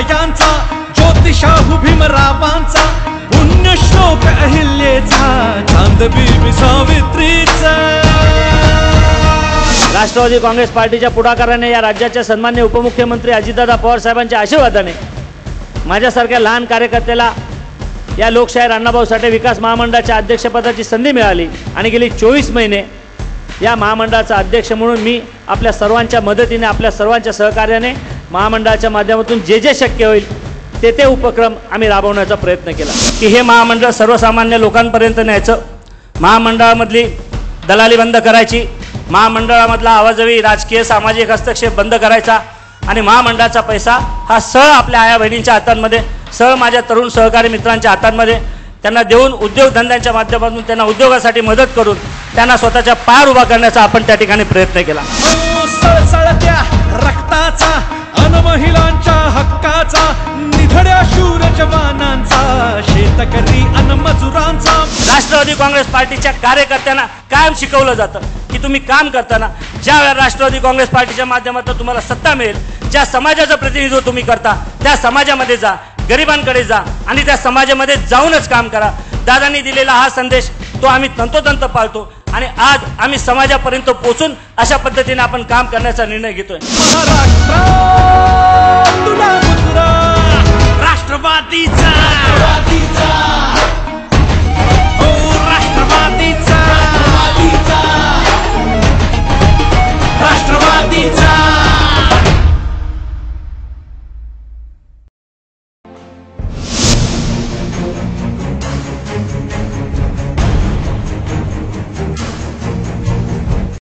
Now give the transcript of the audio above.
यांचा, ज्योतिषाहू भीमरावांचा, पुण्यश्लोक अहिल्याचा, चांदबिबी सावित्रीचा। राष्ट्रवादी काँग्रेस पार्टीच्या पुढाकाराने या राज्याचे सन्माननीय उपमुख्यमंत्री अजितदादा पवार साहेबांच्या आशीर्वादाने माझ्यासारख्या लहान कार्यकर्त्याला या लोकशाहीर अण्णाभाऊ साठे विकास महामंडळाच्या अध्यक्षपदाची संधी मिळाली आणि गेली 24 महिने या महामंडळाचा अध्यक्ष म्हणून मी आपल्या सर्वांच्या मदतीने, आपल्या सर्वांच्या सहकार्याने महामंडळाच्या माध्यमातून जे जे शक्य होईल ते उपक्रम आम्ही राबवण्याचा प्रयत्न केला की हे महामंडळ सर्वसामान्य लोकांपर्यंत न्यायचं, महामंडळामधली दलाली बंद करायची, महामंडळामधला आवाजवी राजकीय सामाजिक हस्तक्षेप बंद करायचा आणि महामंडळाचा पैसा हा सहळ आपल्या आया बहिणींच्या हातांमध्ये, सहळ माझ्या तरुण सहकारी मित्रांच्या हातांमध्ये त्यांना देऊन उद्योगधंद्यांच्या माध्यमातून त्यांना उद्योगासाठी मदत करून त्यांना स्वतःच्या पायावर उभा करण्याचा आपण त्या ठिकाणी प्रयत्न केला। सळसळत्या रक्ताचा अन महिलांच्या हक्काचा, निधड्या शूर जवानांचा, शेतकरी अन मजुरांचा। राष्ट्रवादी काँग्रेस पार्टीच्या कार्यकर्त्यांना कायम शिकवलं जातं की तुम्ही काम करताना ज्या वेळेला राष्ट्रवादी काँग्रेस पार्टीच्या माध्यमातून तुम्हाला सत्ता मिळेल, ज्या समाजाचं प्रतिनिधित्व तुम्ही करता त्या समाजामध्ये जा, गरिबांकडे जा आणि त्या समाजामध्ये जाऊनच काम करा। दादांनी दिलेला हा संदेश तो आम्ही तंतोतंत पाळतो आणि आज आम्ही समाजापर्यंत पोहोचून अशा पद्धतीने आपण काम करण्याचा निर्णय घेतोय। राष्ट्रवादीचा